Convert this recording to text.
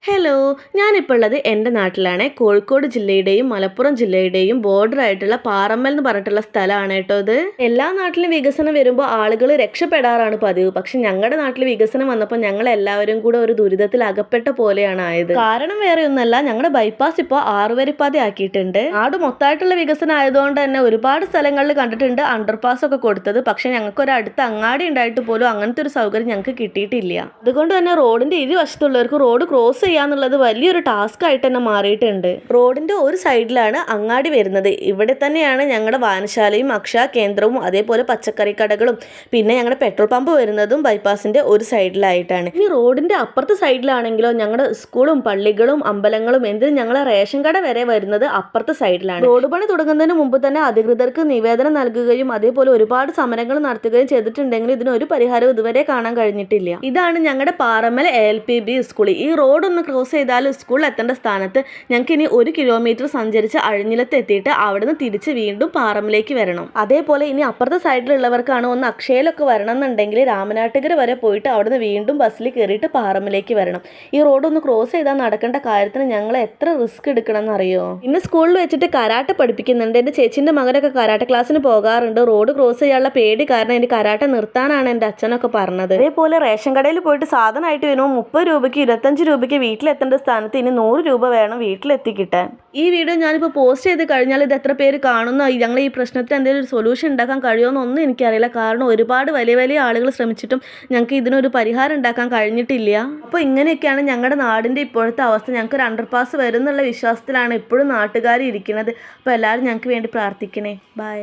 Hello, ഞാനിപ്പോൾ ഉള്ളത് എൻ്റെ നാട്ടിലാണ്. കോഴിക്കോട് ജില്ലയുടെയും മലപ്പുറം ജില്ലയുടെയും ബോർഡർ ആയിട്ടുള്ള പാറമ്മൽ എന്ന് പറഞ്ഞിട്ടുള്ള സ്ഥലമാണ് കേട്ടോ ഇത്. എല്ലാ നാട്ടിലും വികസനം വരുമ്പോൾ ആളുകൾ രക്ഷപ്പെടാറാണ് പതിവ്. പക്ഷെ ഞങ്ങളുടെ നാട്ടിൽ വികസനം വന്നപ്പോൾ ഞങ്ങൾ എല്ലാവരും കൂടെ ഒരു ദുരിതത്തിൽ അകപ്പെട്ട പോലെയാണ് ആയത്. കാരണം വേറെ ഒന്നല്ല, ഞങ്ങളുടെ ബൈപ്പാസ് ഇപ്പോൾ 6 വരിപ്പാത ആക്കിയിട്ടുണ്ട്. നാട് മൊത്തമായിട്ടുള്ള വികസനം ആയതുകൊണ്ട് തന്നെ ഒരുപാട് സ്ഥലങ്ങളിൽ കണ്ടിട്ടുണ്ട് അണ്ടർപാസ് ഒക്കെ കൊടുത്തത്. പക്ഷെ ഞങ്ങൾക്ക് ഒരു അടുത്ത അങ്ങാടി ഉണ്ടായിട്ട് പോലും അങ്ങനത്തെ ഒരു സൗകര്യം ഞങ്ങൾക്ക് കിട്ടിയിട്ടില്ല. അതുകൊണ്ട് തന്നെ റോഡിന്റെ ഇരുവശത്തുള്ളവർക്ക് റോഡ് ക്രോസ് ചെയ്യാന്നുള്ളത് വലിയൊരു ടാസ്ക് ആയിട്ട് തന്നെ മാറിയിട്ടുണ്ട്. റോഡിന്റെ ഒരു സൈഡിലാണ് അങ്ങാടി വരുന്നത്. ഇവിടെ തന്നെയാണ് ഞങ്ങളുടെ വായനശാലയും അക്ഷയ കേന്ദ്രവും അതേപോലെ പച്ചക്കറി കടകളും പിന്നെ ഞങ്ങളുടെ പെട്രോൾ പമ്പ് വരുന്നതും ബൈപ്പാസിന്റെ ഒരു സൈഡിലായിട്ടാണ്. ഇനി റോഡിന്റെ അപ്പുറത്തെ സൈഡിലാണെങ്കിലോ ഞങ്ങളുടെ സ്കൂളും പള്ളികളും അമ്പലങ്ങളും എന്തിനും ഞങ്ങളെ റേഷൻ കട വരെ വരുന്നത് അപ്പുറത്തെ സൈഡിലാണ്. റോഡ് പണി തുടങ്ങുന്നതിന് മുമ്പ് തന്നെ അധികൃതർക്ക് നിവേദനം നൽകുകയും അതേപോലെ ഒരുപാട് സമരങ്ങൾ നടത്തുകയും ചെയ്തിട്ടുണ്ടെങ്കിൽ ഇതിനൊരു പരിഹാരം ഇതുവരെ കാണാൻ കഴിഞ്ഞിട്ടില്ല. ഇതാണ് ഞങ്ങളുടെ പാറമ്മൽ ALPB സ്കൂൾ. ഈ റോഡ് ഒന്ന് ക്രോസ് ചെയ്താൽ സ്കൂളിൽ എത്തേണ്ട സ്ഥാനത്ത് ഞങ്ങൾക്ക് ഇനി 1 കിലോമീറ്റർ സഞ്ചരിച്ച് അഴിഞ്ഞിലത്ത് എത്തിയിട്ട് അവിടുന്ന് തിരിച്ച് വീണ്ടും പാറമ്മിലേക്ക് വരണം. അതേപോലെ ഇനി അപ്പുറത്തെ സൈഡിലുള്ളവർക്കാണ് ഒന്ന് അക്ഷയയിലൊക്കെ വരണം എന്നുണ്ടെങ്കിൽ രാമനാട്ടുകര വരെ പോയിട്ട് അവിടുന്ന് വീണ്ടും ബസ്സിൽ കയറിയിട്ട് പാറമ്മിലേക്ക് വരണം. ഈ റോഡ് ഒന്ന് ക്രോസ് ചെയ്താൽ നടക്കേണ്ട കാര്യത്തിന് ഞങ്ങൾ എത്ര റിസ്ക് എടുക്കണം എന്നറിയോ. ഇന്ന് സ്കൂളിൽ വെച്ചിട്ട് കരാട്ടെ പഠിപ്പിക്കുന്നുണ്ട്. എൻ്റെ ചേച്ചിൻ്റെ മകനൊക്കെ കരാട്ടെ ക്ലാസ്സിന് പോകാറുണ്ട്. റോഡ് ക്രോസ് ചെയ്യാനുള്ള പേടി കാരണം എനിക്ക് കരാട്ടെ നിർത്താനാണ് എൻ്റെ അച്ഛനൊക്കെ പറഞ്ഞത്. അതേപോലെ റേഷൻ കടയിൽ പോയിട്ട് സാധനമായിട്ട് വരുമ്പോൾ 30 രൂപയ്ക്ക് 25 രൂപയ്ക്ക് വീട്ടിലെത്തേണ്ട സ്ഥാനത്ത് ഇനി 100 രൂപ വേണം വീട്ടിലെത്തിക്കിട്ടാൻ. ഈ വീഡിയോ ഞാനിപ്പോൾ പോസ്റ്റ് ചെയ്ത് കഴിഞ്ഞാൽ ഇത് എത്ര പേര് കാണുന്നു, ഞങ്ങൾ ഈ പ്രശ്നത്തിന് എന്തെങ്കിലും ഒരു സൊല്യൂഷൻ ഉണ്ടാക്കാൻ കഴിയുമെന്നൊന്നും എനിക്കറിയില്ല. കാരണം ഒരുപാട് വലിയ വലിയ ആളുകൾ ശ്രമിച്ചിട്ടും ഞങ്ങൾക്ക് ഇതിനൊരു പരിഹാരം ഉണ്ടാക്കാൻ കഴിഞ്ഞിട്ടില്ല. അപ്പോൾ ഇങ്ങനെയൊക്കെയാണ് ഞങ്ങളുടെ നാടിൻ്റെ ഇപ്പോഴത്തെ അവസ്ഥ. ഞങ്ങൾക്ക് ഒരു അണ്ടർപാസ് വരും എന്നുള്ള വിശ്വാസത്തിലാണ് ഇപ്പോഴും നാട്ടുകാർ ഇരിക്കുന്നത്. അപ്പോൾ എല്ലാവരും ഞങ്ങൾക്ക് വേണ്ടി പ്രാർത്ഥിക്കണേ. ബൈ.